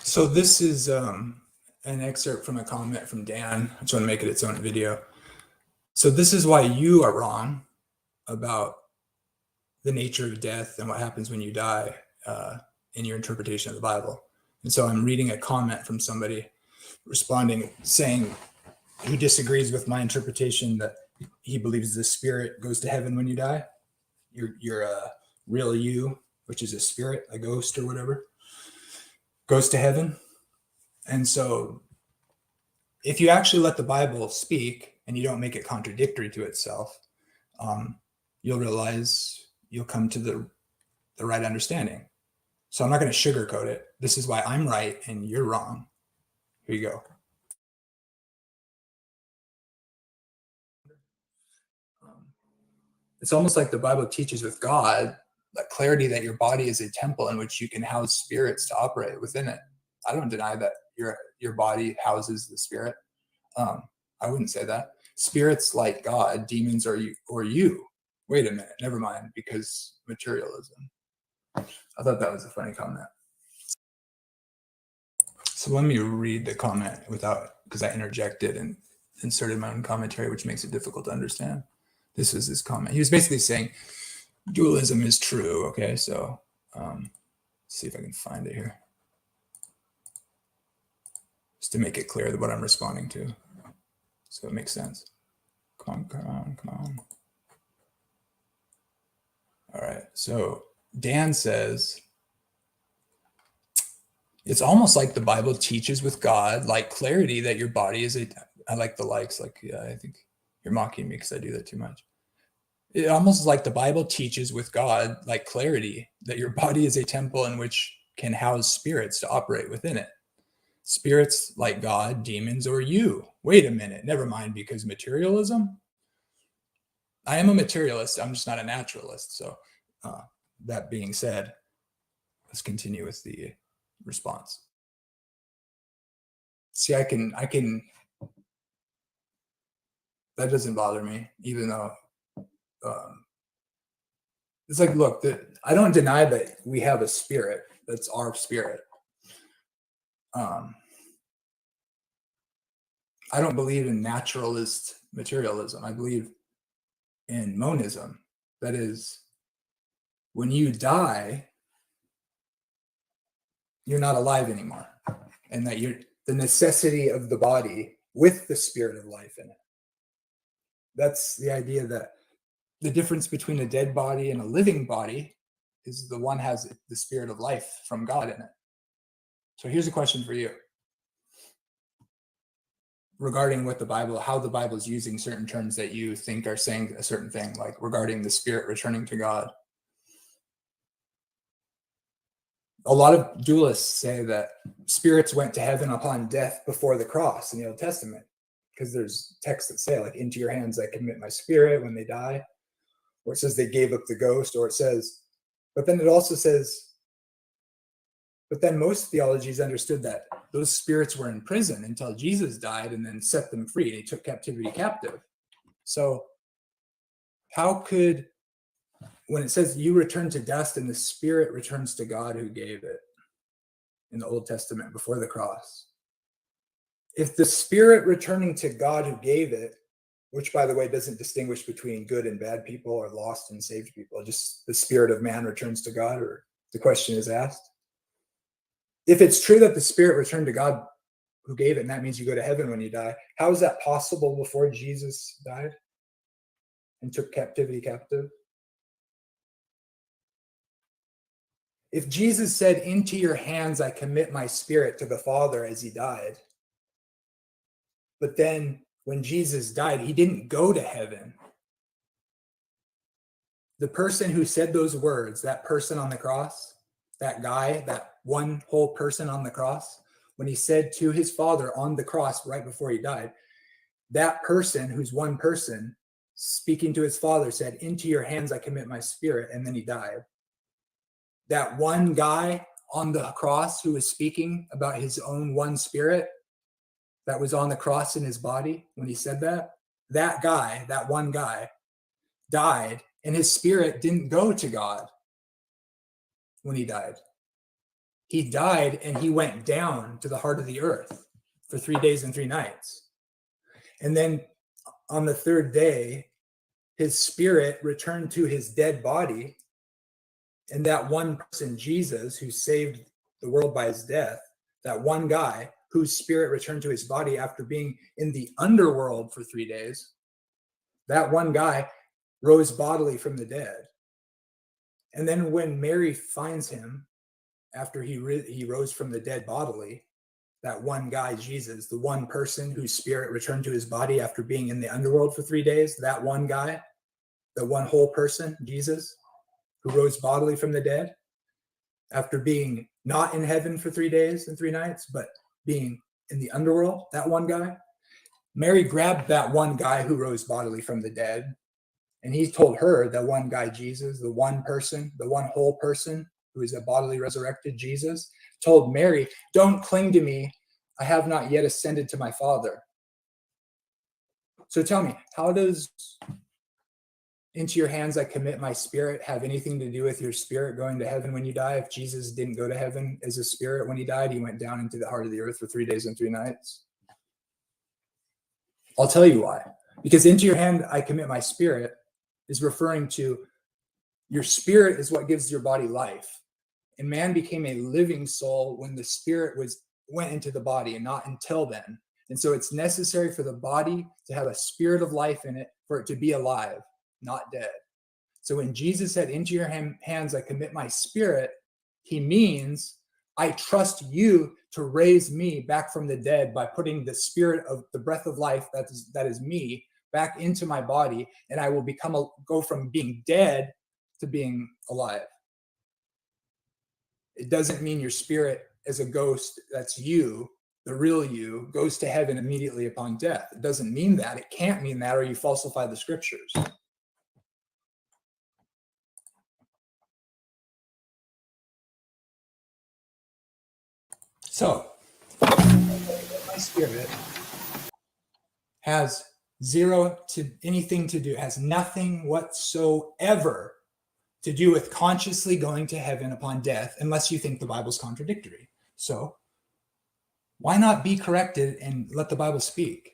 So this is an excerpt from a comment from Dan. I just want to make it its own video. So this is why you are wrong about the nature of death and what happens when you die in your interpretation of the Bible. And so I'm reading a comment from somebody responding, saying he disagrees with my interpretation that he believes the spirit goes to heaven when you die. Your real you, which is a spirit, a ghost or whatever, goes to heaven. And so if you actually let the Bible speak and you don't make it contradictory to itself, you'll realize you'll come to the right understanding. So I'm not going to sugarcoat it. This is why I'm right and you're wrong. Here you go. It's almost like the Bible teaches with God that clarity that your body is a temple in which you can house spirits to operate within it. I don't deny that your body houses the spirit. I wouldn't say that. Spirits like God, demons are you. Wait a minute, never mind, because materialism. I thought that was a funny comment. So let me read the comment because I interjected and inserted my own commentary, which makes it difficult to understand. This was his comment. He was basically saying dualism is true. Okay, so let's see if I can find it here. Just to make it clear that what I'm responding to. So it makes sense. Come on. All right, so Dan says, it's almost like the Bible teaches with God, like clarity that your body is I like the likes, like, yeah, I think you're mocking me because I do that too much. It almost is like the Bible teaches with God, like clarity, that your body is a temple in which can house spirits to operate within it. Spirits like God, demons, or you. Wait a minute, never mind, because materialism? I am a materialist, I'm just not a naturalist. So that being said, let's continue with the response. See, I can, that doesn't bother me, even though it's like, look, I don't deny that we have a spirit. That's our spirit. I don't believe in naturalist materialism. I believe in monism. That is, when you die, you're not alive anymore. And that you're the necessity of the body with the spirit of life in it. That's the idea that the difference between a dead body and a living body is the one has the spirit of life from God in it. So here's a question for you regarding what how the Bible is using certain terms that you think are saying a certain thing, like regarding the spirit returning to God. A lot of dualists say that spirits went to heaven upon death before the cross in the Old Testament, because there's texts that say, like, into your hands I commit my spirit when they die, or it says they gave up the ghost, or it says, but then it also says, but then most theologies understood that those spirits were in prison until Jesus died and then set them free, and he took captivity captive. So how could, when it says you return to dust and the spirit returns to God who gave it in the Old Testament before the cross, if the spirit returning to God who gave it, which by the way doesn't distinguish between good and bad people or lost and saved people, just the spirit of man returns to God, or the question is asked. If it's true that the spirit returned to God who gave it, and that means you go to heaven when you die, how is that possible before Jesus died and took captivity captive? If Jesus said, into your hands I commit my spirit to the Father as he died, but then when Jesus died, he didn't go to heaven. The person who said those words, that person on the cross, that guy, that one whole person on the cross, when he said to his Father on the cross right before he died, that person, who's one person, speaking to his Father, said, into your hands I commit my spirit, and then he died. That one guy on the cross who was speaking about his own one spirit that was on the cross in his body when he said that guy, that one guy, died, and his spirit didn't go to God when he died. He died and he went down to the heart of the earth for 3 days and 3 nights. And then on the third day, his spirit returned to his dead body. And that one person, Jesus, who saved the world by his death, that one guy whose spirit returned to his body after being in the underworld for 3 days, that one guy rose bodily from the dead. And then when Mary finds him after he rose from the dead bodily, that one guy, Jesus, the one person whose spirit returned to his body after being in the underworld for 3 days, that one guy, the one whole person, Jesus, who rose bodily from the dead after being not in heaven for 3 days and 3 nights, but being in the underworld, that one guy. Mary grabbed that one guy who rose bodily from the dead, and he told her, that one guy, Jesus, the one person, the one whole person who is a bodily resurrected Jesus, told Mary, don't cling to me. I have not yet ascended to my Father. So tell me, how does into your hands I commit my spirit have anything to do with your spirit going to heaven when you die? If Jesus didn't go to heaven as a spirit when he died, he went down into the heart of the earth for 3 days and 3 nights. I'll tell you why. Because into your hand I commit my spirit is referring to your spirit is what gives your body life. And man became a living soul when the spirit went into the body, and not until then. And so it's necessary for the body to have a spirit of life in it for it to be alive, not dead. So when Jesus said, into your hands I commit my spirit, he means I trust you to raise me back from the dead by putting the spirit of the breath of life that is me back into my body, and I will go from being dead to being alive. It doesn't mean your spirit as a ghost, that's you, the real you, goes to heaven immediately upon death. It doesn't mean that. It can't mean that, or you falsify the scriptures. So, my spirit has zero to anything to do, has nothing whatsoever to do with consciously going to heaven upon death, unless you think the Bible's contradictory. So why not be corrected and let the Bible speak?